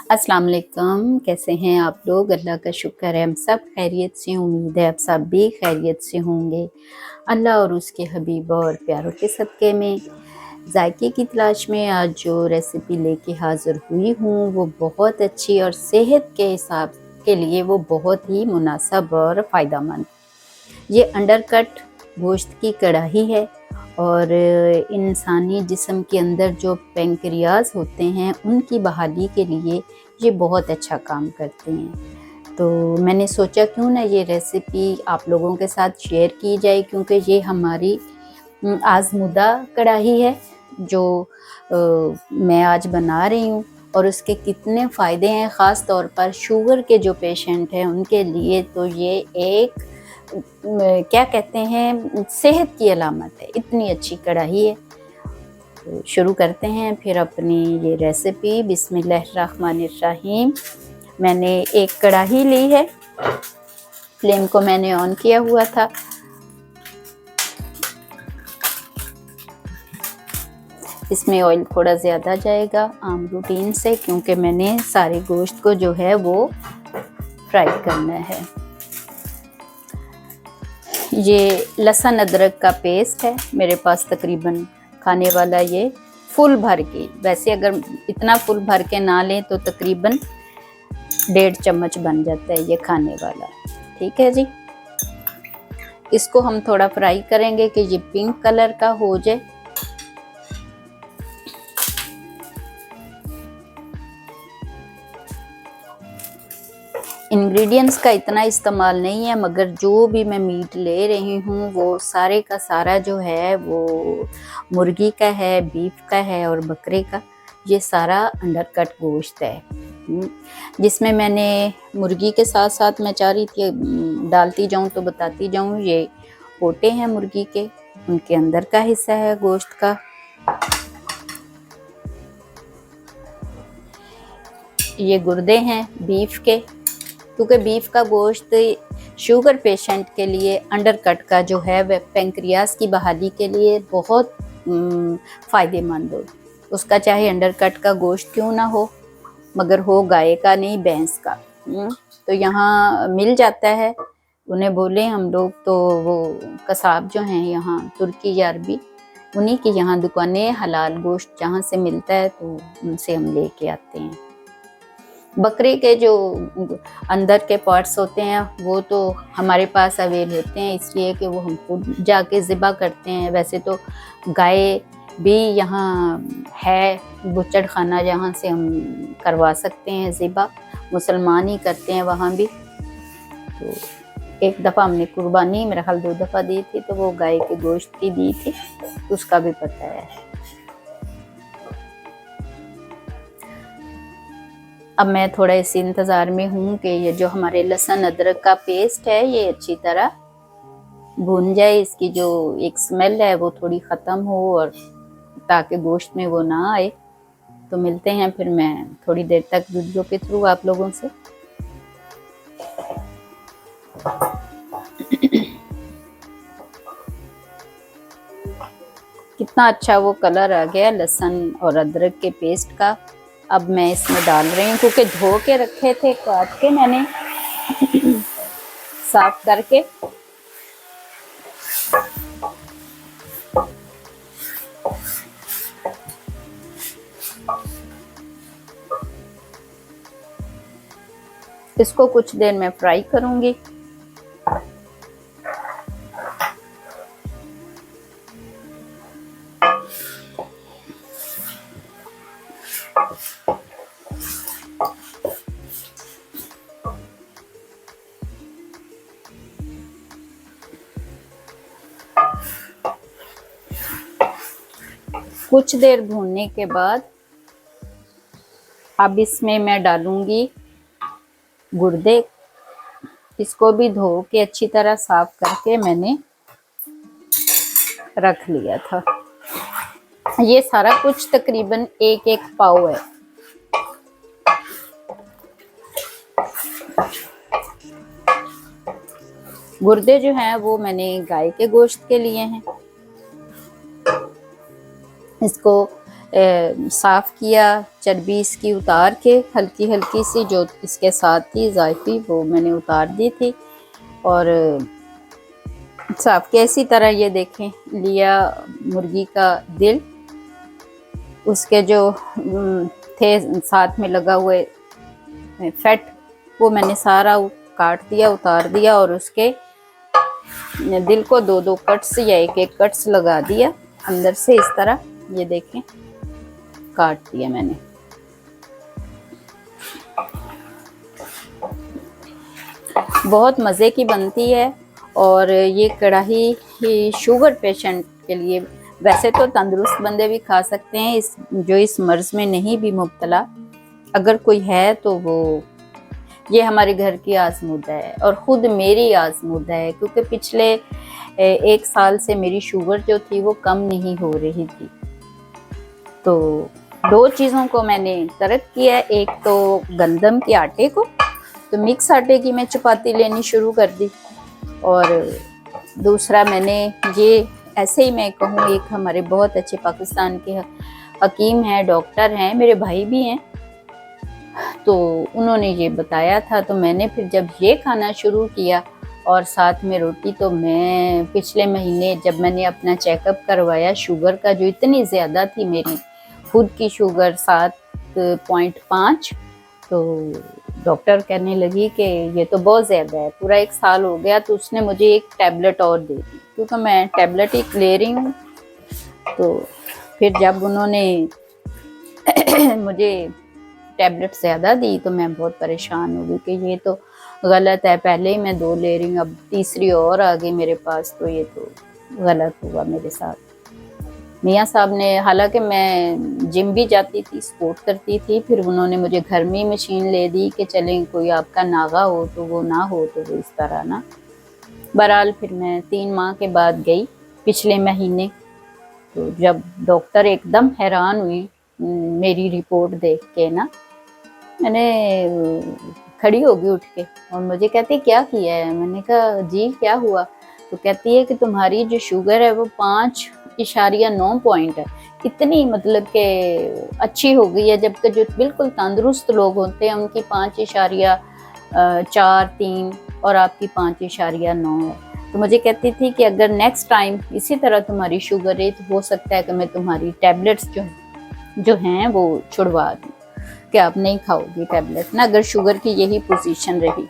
अस्सलाम वालेकुम। कैसे हैं आप लोग? अल्लाह का शुक्र है हम सब खैरियत से, उम्मीद है आप सब भी खैरियत से होंगे। अल्लाह और उसके हबीब और प्यारों के सदक़े में जायके की तलाश में आज जो रेसिपी लेके हाज़िर हुई हूँ वो बहुत अच्छी और सेहत के हिसाब के लिए वो बहुत ही मुनासिब और फ़ायदेमंद। ये अंडरकट गोश्त की कढ़ाई है और इंसानी जिस्म के अंदर जो पैंक्रियाज होते हैं उनकी बहाली के लिए ये बहुत अच्छा काम करते हैं। तो मैंने सोचा क्यों ना ये रेसिपी आप लोगों के साथ शेयर की जाए, क्योंकि ये हमारी आज़मुदा कढ़ाई है जो मैं आज बना रही हूँ और उसके कितने फ़ायदे हैं, ख़ास तौर पर शुगर के जो पेशेंट हैं उनके लिए तो ये एक क्या कहते हैं सेहत की अलामत है। इतनी अच्छी कढ़ाई है। तो शुरू करते हैं फिर अपनी ये रेसिपी। बिस्मिल्लाहिर्रहमानिर्रहीम। मैंने एक कढ़ाई ली है, फ्लेम को मैंने ऑन किया हुआ था। इसमें ऑयल थोड़ा ज़्यादा जाएगा आम रूटीन से, क्योंकि मैंने सारे गोश्त को जो है वो फ्राई करना है। ये लहसुन अदरक का पेस्ट है मेरे पास, तकरीबन खाने वाला ये फुल भर के, वैसे अगर इतना फुल भर के ना लें तो तकरीबन 1.5 चम्मच बन जाता है ये खाने वाला। ठीक है जी। इसको हम थोड़ा फ्राई करेंगे कि ये पिंक कलर का हो जाए। इंग्रेडिएंट्स का इतना इस्तेमाल नहीं है, मगर जो भी मैं मीट ले रही हूँ वो सारे का सारा जो है वो मुर्गी का है, बीफ का है और बकरे का। ये सारा अंडरकट गोश्त है, जिसमें मैंने मुर्गी के साथ साथ मैं चाह रही थी डालती जाऊँ तो बताती जाऊँ। ये पोटे हैं मुर्गी के, उनके अंदर का हिस्सा है गोश्त का। ये गुर्दे हैं बीफ के, क्योंकि बीफ का गोश्त शुगर पेशेंट के लिए अंडरकट का जो है वह पैंक्रियाज की बहाली के लिए बहुत फ़ायदेमंद हो। उसका चाहे अंडरकट का गोश्त क्यों ना हो, मगर हो गाय का नहीं भैंस का। तो यहाँ मिल जाता है, उन्हें बोले हम लोग तो वो कसाब जो हैं यहाँ तुर्की या अरबी, उन्हीं की यहाँ दुकानें हलाल गोश्त जहाँ से मिलता है तो उनसे हम लेके आते हैं। बकरे के जो अंदर के पार्ट्स होते हैं वो तो हमारे पास अवेल होते हैं, इसलिए कि वो हम खुद जाके ज़िबा करते हैं। वैसे तो गाय भी यहाँ है बुचड़ खाना जहाँ से हम करवा सकते हैं ज़िबा, मुसलमान ही करते हैं वहाँ भी। तो एक दफ़ा हमने कुर्बानी मेरा ख्याल 2 दफ़ा दी थी, तो वो गाय के गोश्त की दी थी, उसका भी पता है। अब मैं थोड़ा इस इंतज़ार में हूँ कि ये जो हमारे लहसुन अदरक का पेस्ट है ये अच्छी तरह भून जाए, इसकी जो एक स्मेल है वो थोड़ी ख़त्म हो, और ताकि गोश्त में वो ना आए। तो मिलते हैं फिर मैं थोड़ी देर तक वीडियो के थ्रू आप लोगों से। कितना अच्छा वो कलर आ गया लहसुन और अदरक के पेस्ट का। अब मैं इसमें डाल रही हूँ, क्योंकि धो के रखे थे, काट के मैंने साफ करके। इसको कुछ देर में फ्राई करूँगी। कुछ देर भूनने के बाद अब इसमें मैं डालूंगी गुर्दे। इसको भी धो के अच्छी तरह साफ करके मैंने रख लिया था। ये सारा कुछ तकरीबन 1-1 पाव है। गुर्दे जो हैं वो मैंने गाय के गोश्त के लिए हैं। इसको साफ़ किया, चर्बी इसकी उतार के हल्की हल्की सी जो इसके साथ थी ज़ायफ़ी वो मैंने उतार दी थी और साफ़ किया। इसी तरह ये देखें लिया मुर्गी का दिल, उसके जो थे साथ में लगा हुए फैट वो मैंने सारा काट दिया, उतार दिया और उसके दिल को 2-2 कट्स या 1-1 कट्स लगा दिया अंदर से इस तरह, ये देखें काट दिया मैंने। बहुत मज़े की बनती है और ये कढ़ाई शुगर पेशेंट के लिए, वैसे तो तंदुरुस्त बंदे भी खा सकते हैं, जो इस मर्ज़ में नहीं भी मुब्तला अगर कोई है तो वो, ये हमारे घर की आजमूदा है और ख़ुद मेरी आजमूदा है, क्योंकि पिछले 1 साल से मेरी शुगर जो थी वो कम नहीं हो रही थी। तो 2 चीज़ों को मैंने तर्क किया, एक तो गंदम के आटे को, तो मिक्स आटे की मैं चपाती लेनी शुरू कर दी और दूसरा मैंने ये ऐसे ही मैं कहूँ, एक हमारे बहुत अच्छे पाकिस्तान के हकीम हैं, डॉक्टर हैं, मेरे भाई भी हैं, तो उन्होंने ये बताया था, तो मैंने फिर जब ये खाना शुरू किया और साथ में रोटी, तो मैं पिछले महीने जब मैंने अपना चेकअप करवाया शुगर का, जो इतनी ज़्यादा थी मेरी खुद की शुगर 7.5, तो डॉक्टर कहने लगी कि ये तो बहुत ज़्यादा है, पूरा 1 साल हो गया, तो उसने मुझे एक टैबलेट और दे दी, क्योंकि मैं टैबलेट ही ले रही हूँ। तो फिर जब उन्होंने मुझे टैबलेट ज़्यादा दी तो मैं बहुत परेशान हो गई कि ये तो गलत है, पहले ही मैं 2 ले रही हूँ, अब तीसरी और आ गई मेरे पास, तो ये तो गलत हुआ मेरे साथ। मियाँ साहब ने, हालांकि मैं जिम भी जाती थी, स्पोर्ट करती थी, फिर उन्होंने मुझे घर में ही मशीन ले दी कि चलें कोई आपका नागा हो तो वो ना हो, तो वो इस तरह ना। बहरहाल फिर मैं 3 माह के बाद गई पिछले महीने, तो जब डॉक्टर एकदम हैरान हुई मेरी रिपोर्ट देख के ना, मैंने खड़ी हो गई उठ के और मुझे कहती क्या किया है, मैंने कहा जी क्या हुआ, तो कहती है कि तुम्हारी जो शुगर है वो 5.9 पॉइंट है, इतनी मतलब कि अच्छी हो गई है, जबकि जो बिल्कुल तंदुरुस्त लोग होते हैं उनकी 5.4-3 और आपकी 5.9 है। तो मुझे कहती थी कि अगर नेक्स्ट टाइम इसी तरह तुम्हारी शुगर है तो हो सकता है कि मैं तुम्हारी टैबलेट्स जो हैं वो छुड़वा दूँ, कि आप नहीं खाओगी टैबलेट ना, अगर शुगर की यही पोजीशन रही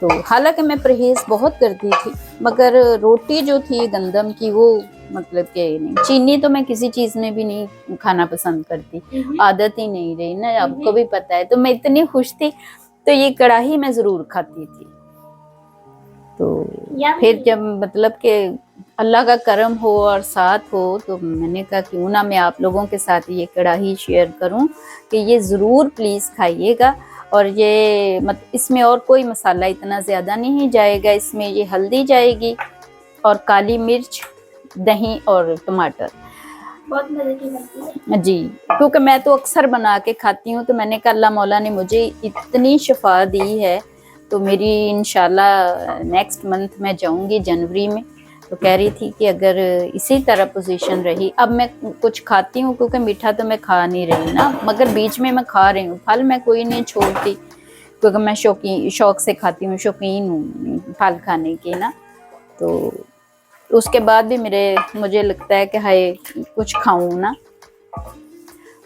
तो। हालांकि मैं परहेज़ बहुत करती थी, मगर रोटी जो थी गंदम की वो मतलब कि नहीं, चीनी तो मैं किसी चीज़ में भी नहीं खाना पसंद करती, आदत ही नहीं रही ना, आपको भी पता है। तो मैं इतनी खुश थी, तो ये कढ़ाई मैं ज़रूर खाती थी। तो फिर जब मतलब कि अल्लाह का करम हो और साथ हो, तो मैंने कहा क्यों ना मैं आप लोगों के साथ ये कढ़ाई शेयर करूं कि ये ज़रूर प्लीज़ खाइएगा। और ये इसमें और कोई मसाला इतना ज़्यादा नहीं जाएगा, इसमें ये हल्दी जाएगी और काली मिर्च, दही और टमाटर। बहुत मज़े की बनती है जी, क्योंकि मैं तो अक्सर बना के खाती हूँ, तो मैंने कहा अल्लाह मौला ने मुझे इतनी शिफा दी है, तो मेरी इंशाल्लाह नेक्स्ट मंथ मैं जाऊंगी जनवरी में, तो कह रही थी कि अगर इसी तरह पोजीशन रही, अब मैं कुछ खाती हूँ क्योंकि मीठा तो मैं खा नहीं रही ना, मगर बीच में मैं खा रही हूँ, फल मैं कोई नहीं छोड़ती क्योंकि मैं शौक से खाती हूँ, शौकीन हूँ फल खाने की ना। तो उसके बाद भी मुझे लगता है कि हाय कुछ खाऊं ना,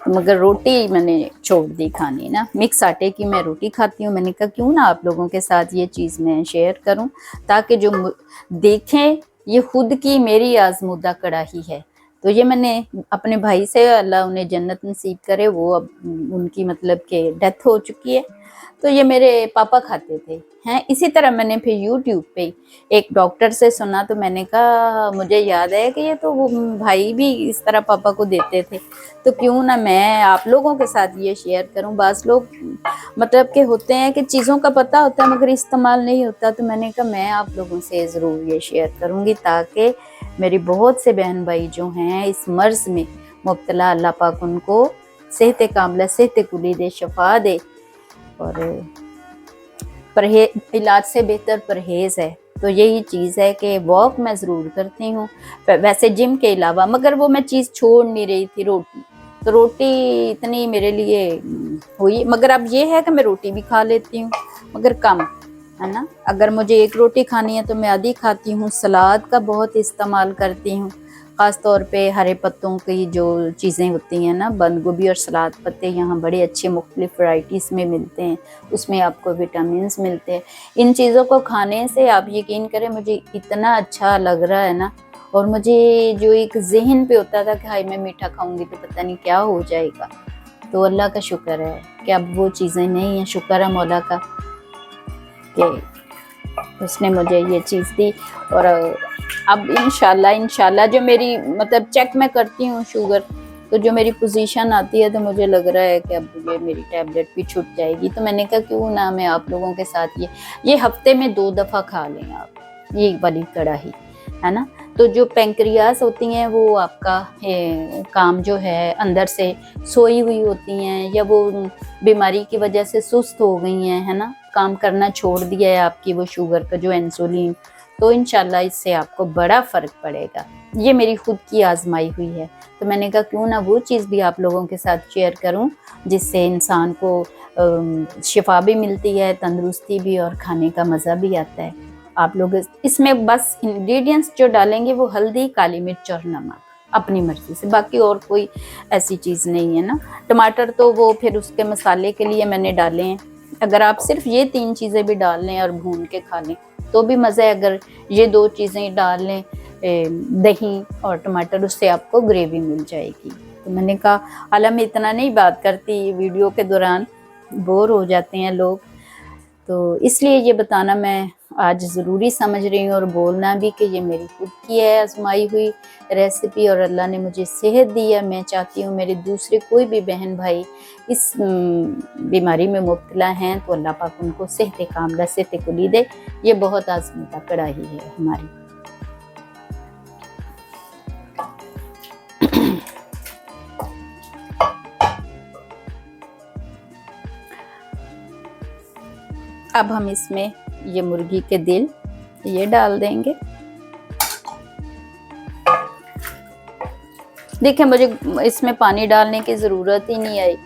मगर रोटी मैंने छोड़ दी खानी ना, मिक्स आटे की मैं रोटी खाती हूँ। मैंने कहा क्यों ना आप लोगों के साथ ये चीज़ मैं शेयर करूँ, ताकि जो देखें ये खुद की मेरी आजमूदा कढ़ाई है। तो ये मैंने अपने भाई से, अल्लाह उन्हें जन्नत नसीब करे, वो अब उनकी मतलब के डेथ हो चुकी है, तो ये मेरे पापा खाते थे हैं। इसी तरह मैंने फिर यूट्यूब पे एक डॉक्टर से सुना, तो मैंने कहा मुझे याद है कि ये तो वो भाई भी इस तरह पापा को देते थे, तो क्यों ना मैं आप लोगों के साथ ये शेयर करूं। बास लोग मतलब के होते हैं कि चीज़ों का पता होता है मगर इस्तेमाल नहीं होता, तो मैंने कहा मैं आप लोगों से ज़रूर ये शेयर करूंगी, ताकि मेरी बहुत से बहन भाई जो हैं इस मर्ज़ में मुब्तला, अल्लाह पाक उनको सेहत कामला, सेहत कुली दे, शफा दे। और इलाज से बेहतर परहेज़ है, तो यही चीज़ है कि वॉक मैं ज़रूर करती हूँ वैसे जिम के अलावा, मगर वो मैं चीज़ छोड़ नहीं रही थी रोटी, तो रोटी इतनी मेरे लिए हुई, मगर अब ये है कि मैं रोटी भी खा लेती हूँ मगर कम, है ना। अगर मुझे एक रोटी खानी है तो मैं आधी खाती हूँ। सलाद का बहुत इस्तेमाल करती हूँ, ख़ास तौर पे हरे पत्तों की जो चीज़ें होती हैं ना, बंद गोभी और सलाद पत्ते यहाँ बड़े अच्छे मुख्तलिफ वैराइटीज़ में मिलते हैं, उसमें आपको विटामिन्स मिलते हैं। इन चीज़ों को खाने से आप यकीन करें मुझे इतना अच्छा लग रहा है ना, और मुझे जो एक जहन पे होता था कि हाय मैं मीठा खाऊंगी तो पता नहीं क्या हो जाएगा, तो अल्लाह का शुक्र है कि अब वो चीज़ें नहीं हैं। शुक्र है मौला का कि उसने मुझे ये चीज़ दी। और अब इंशाल्लाह जो मेरी मतलब चेक मैं करती हूँ शुगर, तो जो मेरी पोजीशन आती है तो मुझे लग रहा है कि अब ये मेरी टैबलेट भी छूट जाएगी। तो मैंने कहा क्यों ना मैं आप लोगों के साथ ये हफ्ते में 2 दफ़ा खा लें आप, ये वाली कड़ाही, है ना। तो जो पैंक्रियास होती हैं वो आपका काम जो है अंदर से सोई हुई होती हैं, या वो बीमारी की वजह से सुस्त हो गई हैं, है ना, काम करना छोड़ दिया है आपकी वो शुगर का जो इंसुलिन, तो इंशाल्लाह इससे आपको बड़ा फ़र्क पड़ेगा। ये मेरी खुद की आजमाई हुई है, तो मैंने कहा क्यों ना वो चीज़ भी आप लोगों के साथ शेयर करूं, जिससे इंसान को शिफा भी मिलती है, तंदुरुस्ती भी, और खाने का मज़ा भी आता है। आप लोग इसमें बस इंग्रेडिएंट्स जो डालेंगे वो हल्दी, काली मिर्च और नमक, अपनी मर्ज़ी से, बाकी और कोई ऐसी चीज़ नहीं है ना। टमाटर तो वो फिर उसके मसाले के लिए मैंने डाले हैं। अगर आप सिर्फ ये 3 चीज़ें भी डाल लें और भून के खा लें तो भी मज़ा है। अगर ये 2 चीज़ें डाल लें, दही और टमाटर, उससे आपको ग्रेवी मिल जाएगी। तो मैंने कहा हालांकि मैं इतना नहीं बात करती, वीडियो के दौरान बोर हो जाते हैं लोग, तो इसलिए ये बताना मैं आज ज़रूरी समझ रही हूँ, और बोलना भी कि ये मेरी खुद की है आजमाई हुई रेसिपी, और अल्लाह ने मुझे सेहत दी है। मैं चाहती हूँ मेरे दूसरे कोई भी बहन भाई इस बीमारी में मुब्तला हैं तो अल्लाह पाक उनको सेहत कामला, सेहत कुली दे। ये बहुत आज़मूदा कड़ाही है हमारी। अब हम इसमें ये मुर्गी के दिल ये डाल देंगे। देखिए मुझे इसमें पानी डालने की ज़रूरत ही नहीं आई,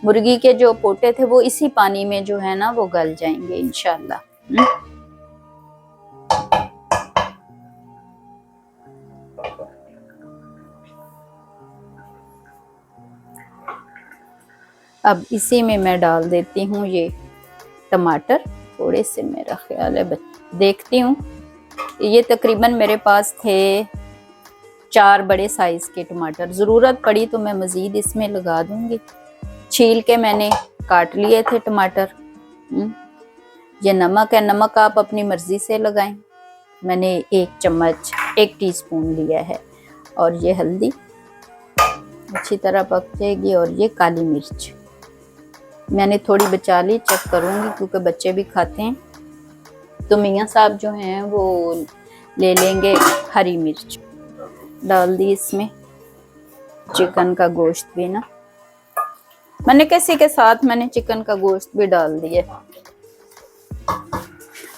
मुर्गी के जो पोटे थे वो इसी पानी में जो है ना वो गल जाएंगे इंशाल्लाह। अब इसी में मैं डाल देती हूँ ये टमाटर, थोड़े से मेरा ख्याल है देखती हूँ, ये तकरीबन मेरे पास थे 4 बड़े साइज़ के टमाटर, ज़रूरत पड़ी तो मैं मज़ीद इसमें लगा दूँगी। छील के मैंने काट लिए थे टमाटर। ये नमक है, नमक आप अपनी मर्ज़ी से लगाएं, मैंने 1 चम्मच 1 टीस्पून लिया है, और ये हल्दी अच्छी तरह पक जाएगी, और ये काली मिर्च मैंने थोड़ी बचा ली, चेक करूँगी क्योंकि बच्चे भी खाते हैं, तो मियाँ साहब जो हैं वो ले लेंगे। हरी मिर्च डाल दी इसमें, चिकन का गोश्त भी ना, मैंने किसी के साथ मैंने चिकन का गोश्त भी डाल दिया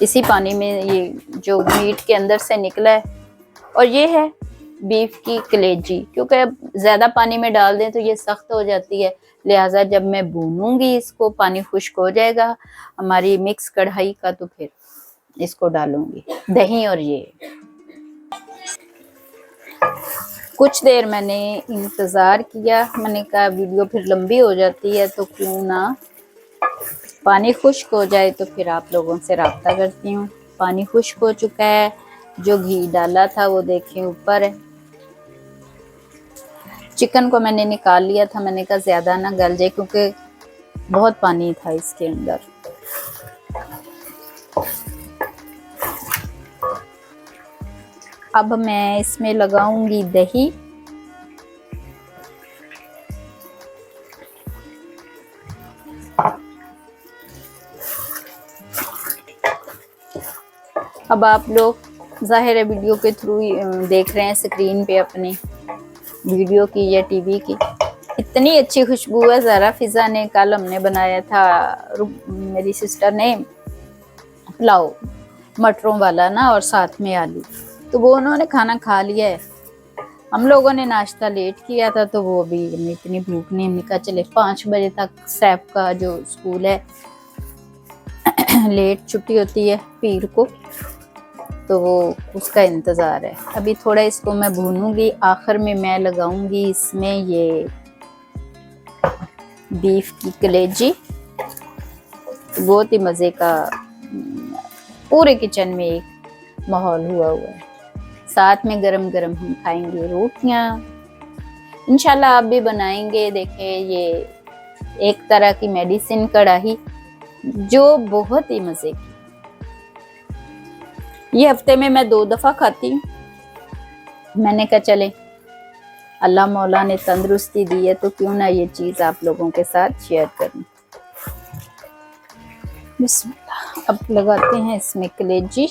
इसी पानी में, ये जो मीट के अंदर से निकला है। और ये है बीफ की कलेजी, क्योंकि अब ज़्यादा पानी में डाल दें तो ये सख्त हो जाती है, लिहाजा जब मैं भूनूंगी इसको पानी खुश्क हो जाएगा हमारी मिक्स कढ़ाई का, तो फिर इसको डालूंगी दही। और ये कुछ देर मैंने इंतज़ार किया, मैंने कहा वीडियो फिर लंबी हो जाती है तो क्यों ना पानी खुश्क हो जाए, तो फिर आप लोगों से रब्ता करती हूँ। पानी खुश्क हो चुका है, जो घी डाला था वो देखें ऊपर है। चिकन को मैंने निकाल लिया था, मैंने कहा ज़्यादा ना गल जाए क्योंकि बहुत पानी था इसके अंदर। अब मैं इसमें लगाऊंगी दही, अब आप लोग ज़ाहिर है वीडियो के थ्रू देख रहे हैं स्क्रीन पे अपनी वीडियो की या टीवी की। इतनी अच्छी खुशबू है, ज़रा फिज़ा ने कल हमने बनाया था, मेरी सिस्टर ने पुलाव मटरों वाला ना, और साथ में आलू, तो वो उन्होंने खाना खा लिया है। हम लोगों ने नाश्ता लेट किया था तो वो भी हमें इतनी भूख नहीं, हमने कहा चले 5 बजे तक सैफ का जो स्कूल है लेट छुट्टी होती है पीर को, तो वो उसका इंतज़ार है। अभी थोड़ा इसको मैं भूनूंगी, आखिर में मैं लगाऊंगी इसमें ये बीफ की कलेजी। बहुत ही मज़े का पूरे किचन में एक माहौल हुआ है। साथ में गरम गरम हम खाएंगे रोटियां। इंशाल्लाह आप भी बनाएंगे। देखें, ये एक तरह की मेडिसिन कढ़ाई जो बहुत ही मज़े की, ये हफ्ते में मैं 2 दफ़ा खाती हूँ। मैंने कहा चले अल्लाह मौला ने तंदुरुस्ती दी है तो क्यों ना ये चीज़ आप लोगों के साथ शेयर करूं। बिस्मिल्लाह। अब लगाते हैं इसमें कलेजी।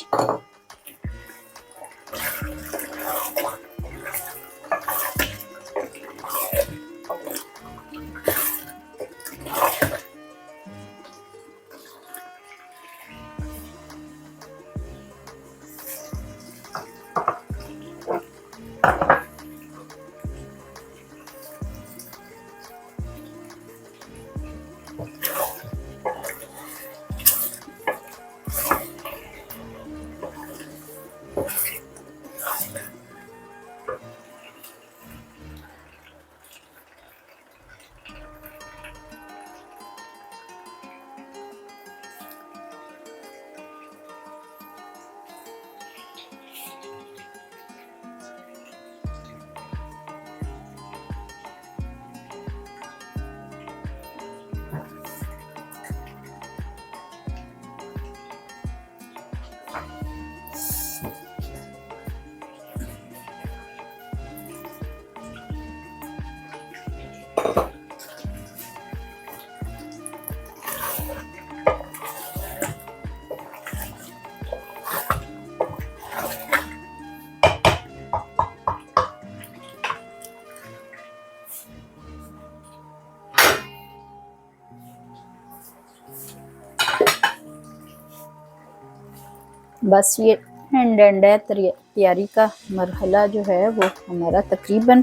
बस ये एंड है। तैयारी का मरहला जो है वो हमारा तकरीबन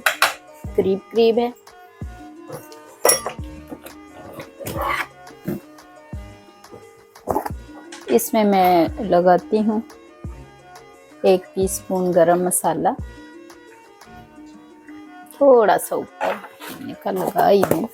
करीब है। इसमें मैं लगाती हूँ 1 टीस्पून गरम मसाला, थोड़ा सा ऊपर मैंने का लगा ही दूँ।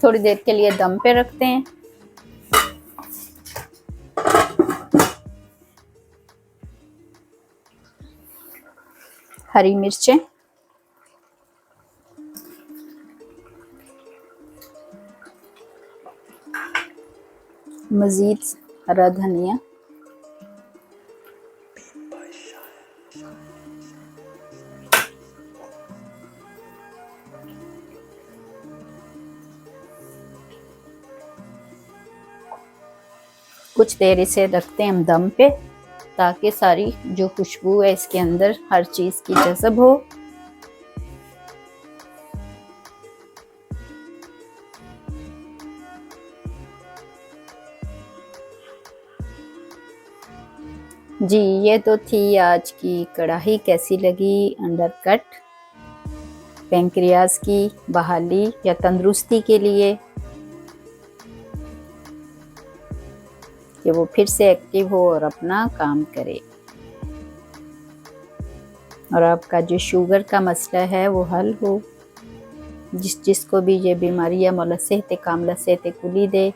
थोड़ी देर के लिए दम पे रखते हैं। हरी मिर्चें, मजीद हरा धनिया, कुछ देर इसे रखते हैं हम दम पे ताकि सारी जो खुशबू है इसके अंदर हर चीज़ की जज़ब हो। जी, ये तो थी आज की कढ़ाई। कैसी लगी? अंडरकट पेंक्रियाज की बहाली या तंदुरुस्ती के लिए कि वो फिर से एक्टिव हो और अपना काम करे, और आपका जो शुगर का मसला है वो हल हो। जिसको भी ये बीमारी है मौला सेहत कामला सेहत कुली दे।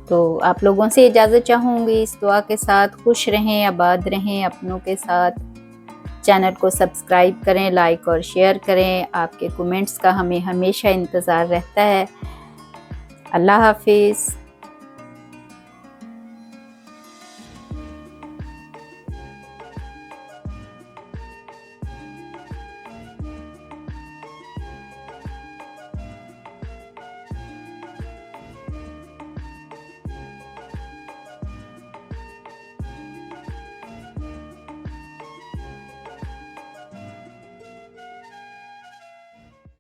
तो आप लोगों से इजाज़त चाहूँगी इस दुआ के साथ। खुश रहें, आबाद रहें अपनों के साथ। चैनल को सब्सक्राइब करें, लाइक और शेयर करें। आपके कमेंट्स का हमें हमेशा इंतज़ार रहता है। अल्लाह हाफिज़।